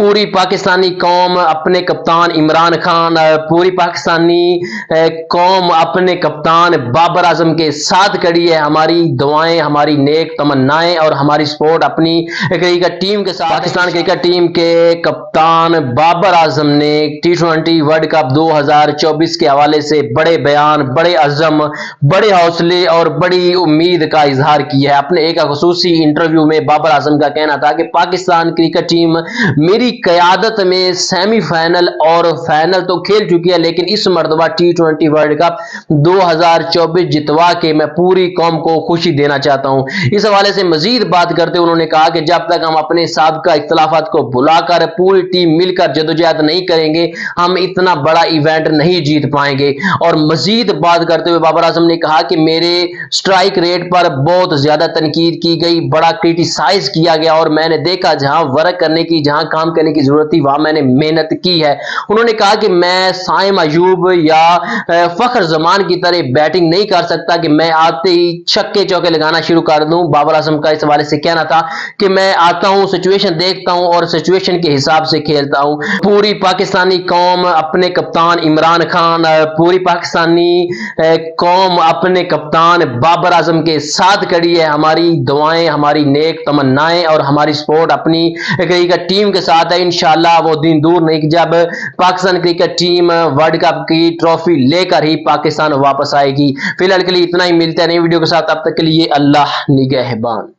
पूरी पाकिस्तानी कौम अपने कप्तान इमरान खान, पूरी पाकिस्तानी कौम अपने कप्तान बाबर आजम के साथ खड़ी है। हमारी दुआएं, हमारी नेक तमन्नाएं और हमारी सपोर्ट अपनी क्रिकेट टीम के साथ। पाकिस्तान क्रिकेट टीम के कप्तान बाबर आजम ने T20 वर्ल्ड कप 2024 के हवाले से बड़े बयान, बड़े अज़म, बड़े हौसले और बड़ी उम्मीद का इजहार किया है। अपने एक खुसूसी इंटरव्यू में बाबर आजम का कहना था कि पाकिस्तान क्रिकेट टीम मेरी क़यादत में सेमीफाइनल और फाइनल तो खेल चुकी है, लेकिन इस मरतबा T20 वर्ल्ड कप 2024 जितवा के मैं पूरी कौम को खुशी देना चाहता हूं। इस हवाले से मजीद बात करते हुए उन्होंने कहा कि जब तक हम अपने साबिक़ा इख्तिलाफात को भुलाकर पूरी टीम मिलकर जदोजहद नहीं करेंगे, हम इतना बड़ा इवेंट नहीं जीत पाएंगे। और मजीद बात करते हुए बाबर आजम ने कहा कि मेरे स्ट्राइक रेट पर बहुत ज्यादा तनकीद की गई, बड़ा क्रिटिसाइज किया गया और मैंने देखा जहां वर्क करने की, जहां काम करने की जरूरत थी वहां मैंने मेहनत की है। उन्होंने कहा कि मैं साइम अयूब या फखर जमान की तरह बैटिंग नहीं कर सकता कि मैं आते ही छक्के चौके लगाना शुरू कर दूं। बाबर आजम का इस हवाले से कहना था कि मैं आता हूं, सिचुएशन देखता हूं और सिचुएशन के हिसाब से खेलता हूं। पूरी पाकिस्तानी कौम अपने कप्तान इमरान खान, पूरी पाकिस्तानी कौम अपने कप्तान बाबर आजम के साथ खड़ी है। हमारी दुआएं, हमारी नेक तमन्नाएं और हमारी सपोर्ट अपनी क्रिकेट टीम के साथ है। इंशाल्लाह वो दिन दूर नहीं जब Pakistan cricket team world cup की ट्रॉफी लेकर ही पाकिस्तान वापस आएगी। फिलहाल के लिए इतना ही, मिलते हैं नई वीडियो के साथ, तब तक के लिए अल्लाह निगहबान।